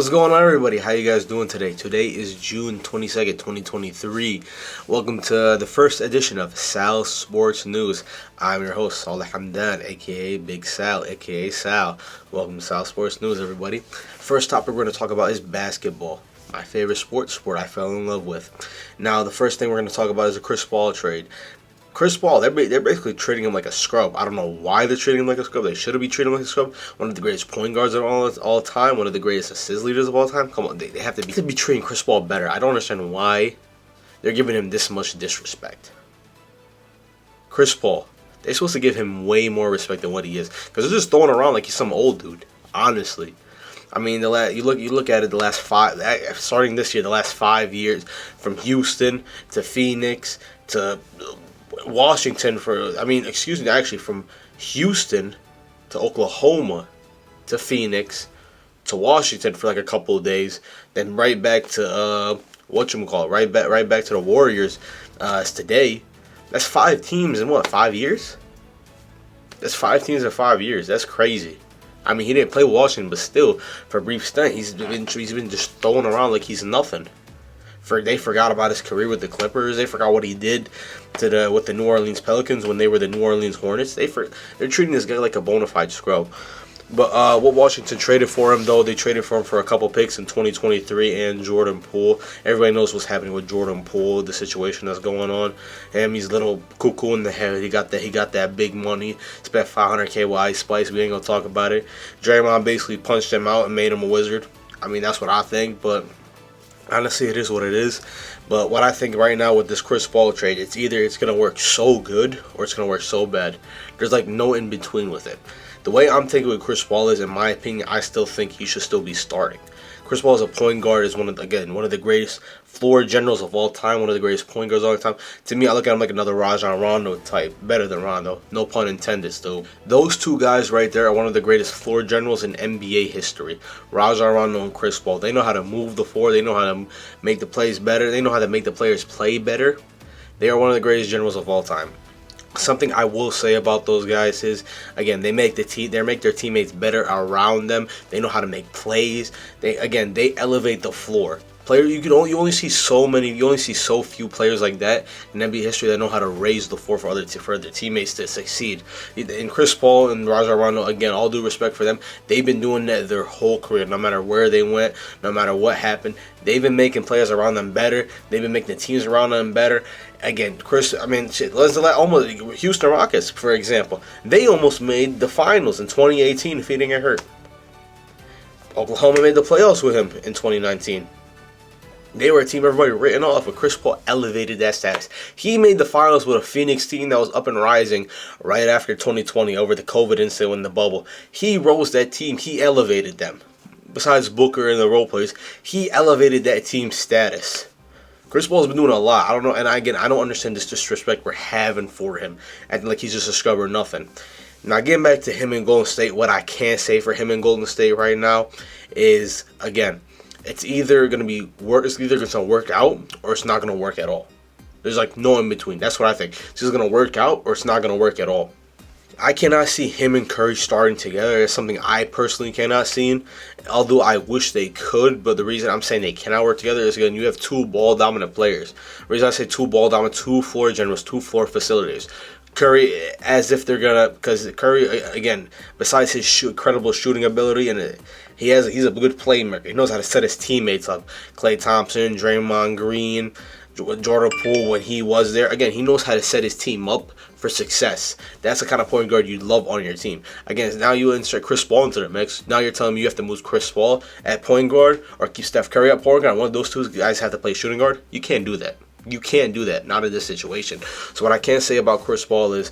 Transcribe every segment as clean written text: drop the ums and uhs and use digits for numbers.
What's going on, everybody? How you guys doing today? Today is June 22nd, 2023. Welcome to the first edition of Sal Sports News. I'm your host, Salih Hamdan, aka Big Sal, aka Sal. Welcome to Sal Sports News, everybody. First topic we're going to talk about is basketball. My favorite sport I fell in love with. Now, the first thing we're going to talk about is the Chris Paul trade. Chris Paul, they're basically treating him like a scrub. I don't know why they're treating him like a scrub. They shouldn't be treating him like a scrub. One of the greatest point guards of all time. One of the greatest assist leaders of all time. Come on, they have to be treating Chris Paul better. I don't understand why they're giving him this much disrespect. Chris Paul, they're supposed to give him way more respect than what he is, because they're just throwing around like he's some old dude. Honestly, I mean, you look at it. The last starting this year, the last 5 years, from Houston to Phoenix to Washington from Houston to Oklahoma to Phoenix to Washington for like a couple of days, then right back to right back to the Warriors today. That's 5 teams in what, 5 years? That's 5 teams in 5 years. That's crazy. I mean, he didn't play Washington, but still, for a brief stint, he's been just thrown around like he's nothing. They forgot about his career with the Clippers. They forgot what he did with the New Orleans Pelicans when they were the New Orleans Hornets. They're treating this guy like a bona fide scrub. But what Washington traded for him, though, they traded for him for a couple picks in 2023 and Jordan Poole. Everybody knows what's happening with Jordan Poole, the situation that's going on. And he's a little cuckoo in the head. He got that big money. Spent $500K with Ice Spice. We ain't gonna talk about it. Draymond basically punched him out and made him a wizard. I mean, that's what I think, but honestly, it is what it is. But what I think right now with this Chris Paul trade, it's either it's going to work so good or it's going to work so bad. There's like no in between with it. The way I'm thinking with Chris Paul is, in my opinion, I still think he should still be starting. Chris Paul as a point guard is one of the greatest floor generals of all time, one of the greatest point guards of all time. To me, I look at him like another Rajon Rondo type, better than Rondo, no pun intended still. Those two guys right there are one of the greatest floor generals in NBA history. Rajon Rondo and Chris Paul. They know how to move the floor, they know how to make the plays better, they know how to make the players play better. They are one of the greatest generals of all time. Something I will say about those guys is, again, they make their teammates better around them. They know how to make plays. They elevate the floor. You only see so few players like that in NBA history that know how to raise the floor for their teammates to succeed. And Chris Paul and Rajon Rondo, again, all due respect for them, they've been doing that their whole career. No matter where they went, no matter what happened, they've been making players around them better. They've been making the teams around them better. Again, Houston Rockets, for example, they almost made the finals in 2018 if he didn't get hurt. Oklahoma made the playoffs with him in 2019. They were a team everybody written off, but Chris Paul elevated that status. He made the finals with a Phoenix team that was up and rising right after 2020 over the COVID incident in the bubble. He rose that team. He elevated them. Besides Booker and the role players, he elevated that team's status. Chris Paul's been doing a lot. I don't know, and again, I don't understand this disrespect we're having for him, acting like he's just a scrub or nothing. Now, getting back to him in Golden State, what I can say for him in Golden State right now is, again, it's either going to work out or it's not going to work at all. There's like no in between. That's what I think. It's either going to work out or it's not going to work at all. I cannot see him and Curry starting together. It's something I personally cannot see. Although I wish they could, but the reason I'm saying they cannot work together is, again, you have two ball-dominant players. The reason I say two ball-dominant, two floor generals, two floor facilitators. Curry, as if they're gonna, because Curry, again, besides his incredible shooting ability, and he's a good playmaker. He knows how to set his teammates up. Klay Thompson, Draymond Green, Jordan Poole when he was there. Again, he knows how to set his team up for success. That's the kind of point guard you'd love on your team. Again, now you insert Chris Paul into the mix. Now you're telling me you have to move Chris Paul at point guard or keep Steph Curry at point guard. One of those two guys have to play shooting guard. You can't do that. You can't do that, not in this situation. So what I can say about Chris Paul is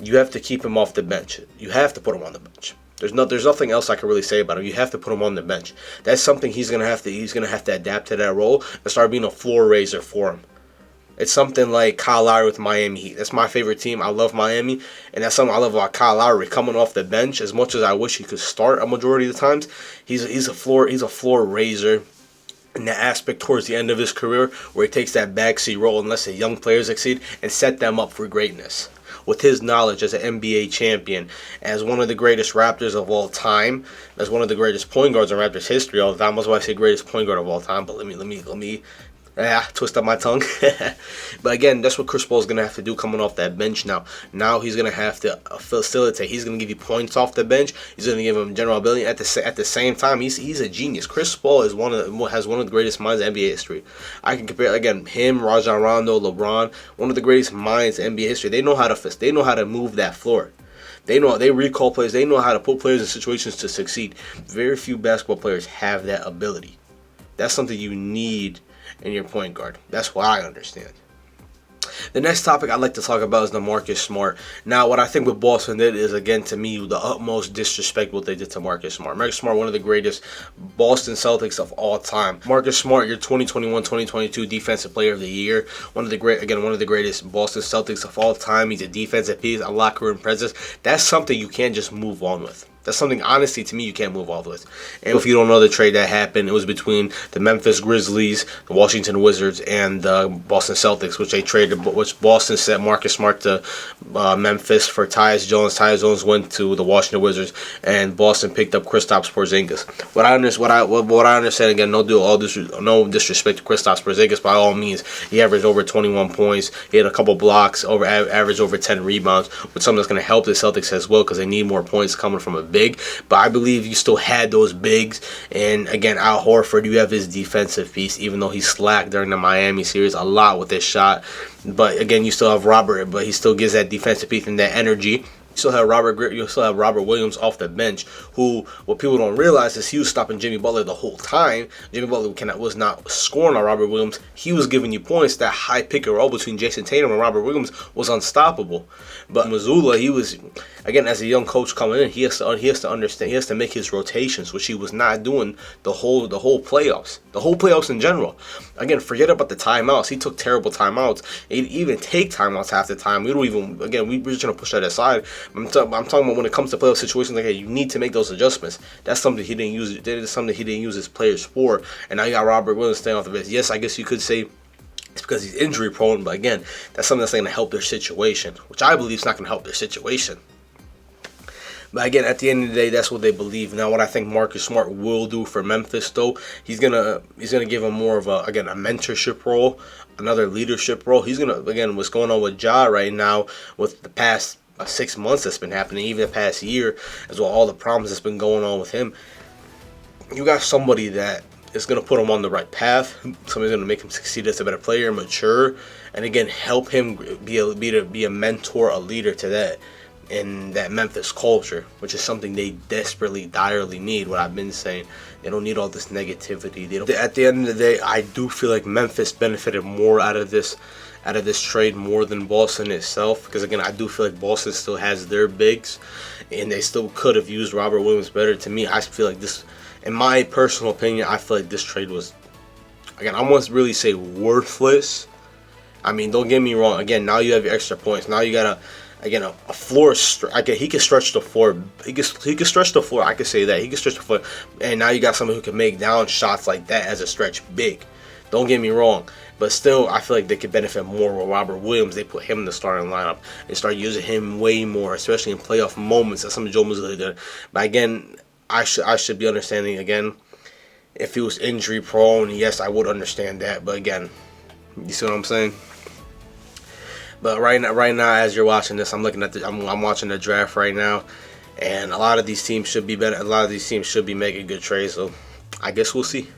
you have to keep him off the bench. You have to put him on the bench. There's nothing else I can really say about him. You have to put him on the bench. That's something he's gonna have to adapt to that role and start being a floor raiser for him. It's something like Kyle Lowry with Miami Heat. That's my favorite team. I love Miami, and that's something I love about Kyle Lowry coming off the bench. As much as I wish he could start a majority of the times, he's a floor raiser. In that aspect towards the end of his career, where he takes that backseat role and lets the young players succeed and set them up for greatness. with his knowledge as an NBA champion, as one of the greatest Raptors of all time, as one of the greatest point guards in Raptors history all the time. That's why I say greatest point guard of all time. But let me twist up my tongue. But again, that's what Chris Paul is going to have to do coming off that bench now. Now he's going to have to facilitate. He's going to give you points off the bench. He's going to give him general ability. At the same time, he's a genius. Chris Paul has one of the greatest minds in NBA history. I can compare, again, him, Rajon Rondo, LeBron, one of the greatest minds in NBA history. They know how to move that floor. They recall players. They know how to put players in situations to succeed. Very few basketball players have that ability. That's something you need in your point guard. That's what I understand. The next topic I'd like to talk about is the Marcus Smart. Now, what I think what Boston did is, again, to me, the utmost disrespect what they did to Marcus Smart. Marcus Smart, one of the greatest Boston Celtics of all time. Marcus Smart, your 2021-2022 Defensive Player of the Year. One of the greatest Boston Celtics of all time. He's a defensive piece, a locker room presence. That's something you can't just move on with. That's something, honestly, to me, you can't move off with. And if you don't know the trade that happened, it was between the Memphis Grizzlies, the Washington Wizards, and the Boston Celtics, which Boston sent Marcus Smart to Memphis for Tyus Jones. Tyus Jones went to the Washington Wizards, and Boston picked up Kristaps Porzingis. What I understand, again, no disrespect to Kristaps Porzingis, by all means. He averaged over 21 points. He had a couple blocks, averaged over 10 rebounds, which something that's going to help the Celtics as well because they need more points coming from a big. But I believe you still had those bigs. And again, Al Horford, you have his defensive piece, even though he slacked during the Miami series a lot with his shot. But again, you still have Robert, but he still gives that defensive piece and that energy. You still have Robert Williams off the bench, who, what people don't realize is he was stopping Jimmy Butler the whole time. Jimmy Butler was not scoring on Robert Williams. He was giving you points. That high pick and roll between Jason Tatum and Robert Williams was unstoppable. But Mazzulla, he was, again, as a young coach coming in, he has to understand, he has to make his rotations, which he was not doing the whole playoffs in general. Again, forget about the timeouts. He took terrible timeouts. He'd even take timeouts half the time. We're just gonna push that aside. I'm talking about when it comes to playoff situations, like, hey, you need to make those adjustments. That's something he didn't use. That is something he didn't use his players for. And now you got Robert Williams staying off the bench. Yes, I guess you could say it's because he's injury prone, but again, that's something that's not going to help their situation, which I believe is not going to help their situation. But again, at the end of the day, that's what they believe. Now, what I think Marcus Smart will do for Memphis, though, he's gonna give him more of a mentorship role, another leadership role. He's gonna, again, what's going on with Ja right now with the past 6 months that's been happening, even the past year, as well, all the problems that's been going on with him. You got somebody that is going to put him on the right path. Somebody's going to make him succeed as a better player, mature, and again, help him be a mentor, a leader to that in that Memphis culture, which is something they desperately, direly need. What I've been saying, they don't need all this negativity. At the end of the day, I do feel like Memphis benefited more out of this trade more than Boston itself, because again, I do feel like Boston still has their bigs, and they still could have used Robert Williams better. To me, I feel like this, in my personal opinion, I feel like this trade was, again, I won't really say worthless. I mean, don't get me wrong. Again, now you have your extra points. Now you got a floor. He can stretch the floor. He can stretch the floor. I can say that he can stretch the floor. And now you got someone who can make down shots like that as a stretch big. Don't get me wrong. But still, I feel like they could benefit more with Robert Williams. They put him in the starting lineup and start using him way more, especially in playoff moments. That's something Joe Mazzulla did. But again, I should be understanding, again, if he was injury prone, yes, I would understand that. But again, you see what I'm saying? But right now, as you're watching this, I'm watching the draft right now, and a lot of these teams should be better. A lot of these teams should be making good trades. So I guess we'll see.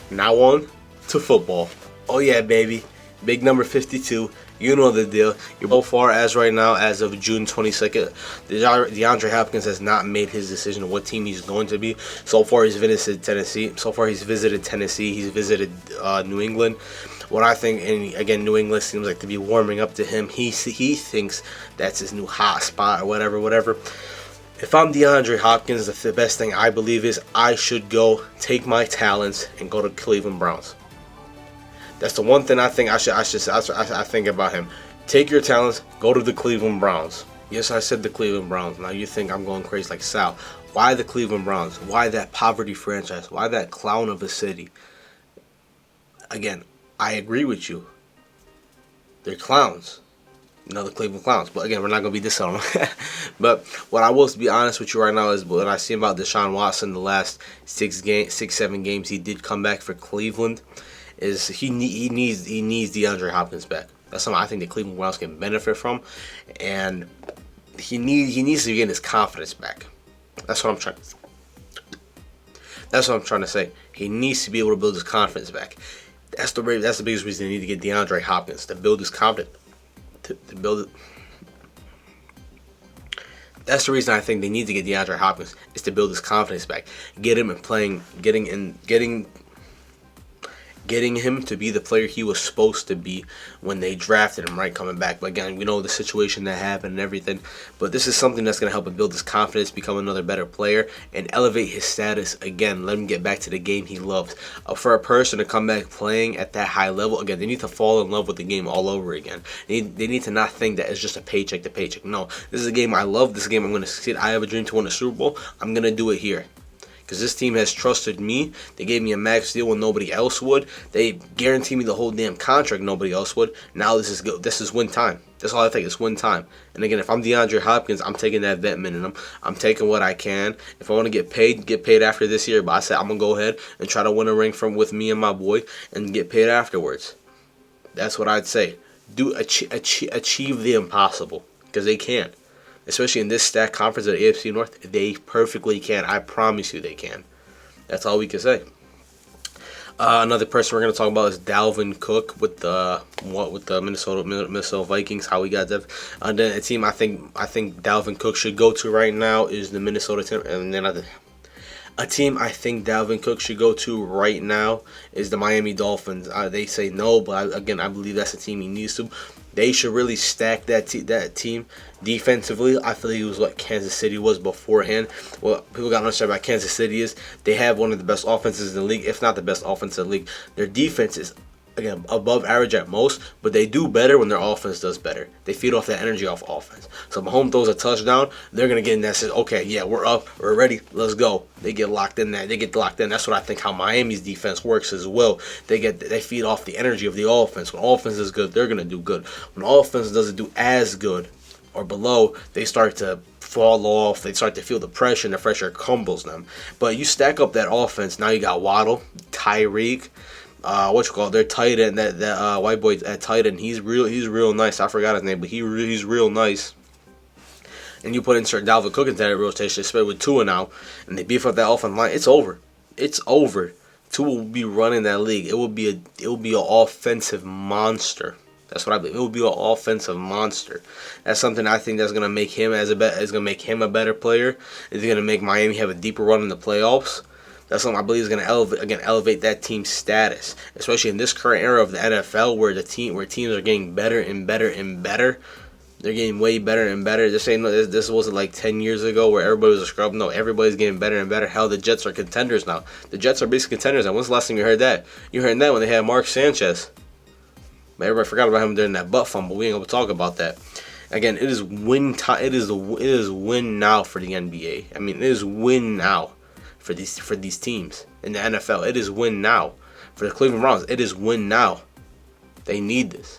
Now on to football. Oh yeah, baby. Big number 52. You know the deal. So far, as right now, as of June 22nd, DeAndre Hopkins has not made his decision of what team he's going to be. So far, he's visited Tennessee. He's visited New England. What I think, and again, New England seems like to be warming up to him. He thinks that's his new hot spot or whatever. If I'm DeAndre Hopkins, the best thing I believe is I should go take my talents and go to Cleveland Browns. That's the one thing I think I think about him. Take your talents, go to the Cleveland Browns. Yes, I said the Cleveland Browns. Now you think I'm going crazy like Sal. Why the Cleveland Browns? Why that poverty franchise? Why that clown of a city? Again, I agree with you. They're clowns. Another Cleveland Clowns. But again, we're not going to be this on them. But what I will be honest with you right now is what I see about Deshaun Watson the last 7 games he did come back for Cleveland is he needs DeAndre Hopkins back. That's something I think the Cleveland Browns can benefit from, and he needs to get his confidence back. That's what I'm trying to say. He needs to be able to build his confidence back. That's the biggest reason they need to get DeAndre Hopkins, to build his confidence. To build it. That's the reason I think they need to get DeAndre Hopkins, is to build his confidence back, get him and playing, getting him to be the player he was supposed to be when they drafted him, right, coming back. But again, we know the situation that happened and everything, but this is something that's going to help him build his confidence, become another better player, and elevate his status again, let him get back to the game he loves. For a person to come back playing at that high level, again, they need to fall in love with the game all over again. They need to not think that it's just a paycheck to paycheck. No, this is a game I love. This is a game I'm going to succeed. I have a dream to win a Super Bowl. I'm going to do it here. Because this team has trusted me. They gave me a max deal when nobody else would. They guaranteed me the whole damn contract nobody else would. Now this is win time. That's all I think. It's win time. And again, if I'm DeAndre Hopkins, I'm taking that vet minimum. I'm taking what I can. If I want to get paid after this year. But I said I'm gonna go ahead and try to win a ring with me and my boy and get paid afterwards. That's what I'd say. Achieve the impossible, because they can. Especially in this stacked conference of the AFC North, they perfectly can. I promise you they can. That's all we can say. Another person we're going to talk about is Dalvin Cook with the Minnesota Vikings. How we got that. And then a team I think Dalvin Cook should go to right now is the Minnesota team. And then a team I think Dalvin Cook should go to right now is the Miami Dolphins. They say no, but I believe that's a team he needs to. They should really stack that team defensively. I feel he was what Kansas City was beforehand. What people got to understand about Kansas City is they have one of the best offenses in the league, if not the best offense in the league. Their defense is, again, above average at most, but they do better when their offense does better. They feed off that energy off offense. So Mahomes throws a touchdown, they're going to get in that, says, okay, yeah, we're up, we're ready, let's go. They get locked in. That's what I think how Miami's defense works as well. They feed off the energy of the offense. When offense is good, they're going to do good. When offense doesn't do as good or below, they start to fall off. They start to feel the pressure, and the pressure crumbles them. But you stack up that offense, now you got Waddle, Tyreek, their tight end, that white boy at tight end, he's real nice. I forgot his name, but he's real nice. And you insert Dalvin Cook into that rotation, especially with Tua now, and they beef up that offensive line. It's over. It's over. Tua will be running that league. It will be an offensive monster. That's what I believe. It will be an offensive monster. That's something I think that's gonna make him a better player. It's gonna make Miami have a deeper run in the playoffs. That's something I believe is going to elevate that team's status, especially in this current era of the NFL, where teams are getting better and better and better. They're getting way better and better. This wasn't like 10 years ago where everybody was a scrub. No, everybody's getting better and better. Hell, the Jets are contenders now. The Jets are basically contenders. And when's the last time you heard that? You heard that when they had Mark Sanchez. But everybody forgot about him during that butt fumble. We ain't gonna talk about that. Again, it is win time. It is win now for the NBA. I mean, it is win now for these teams in the NFL. It is win now. For the Cleveland Browns, it is win now. They need this.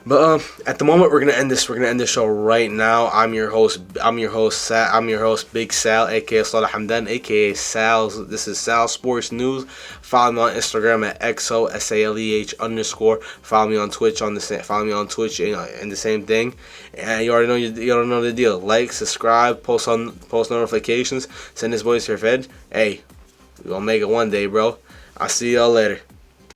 But at the moment, we're gonna end this show right now. I'm your host, Big Sal, aka Salah Hamdan, aka Sal's. This is Sal Sports News. Follow me on Instagram at XOSALEH_. Follow me on Twitch and the same thing. And you already know the deal. Like, subscribe, post notifications, send this voice to your head. Hey, we're gonna make it one day, bro. I'll see y'all later.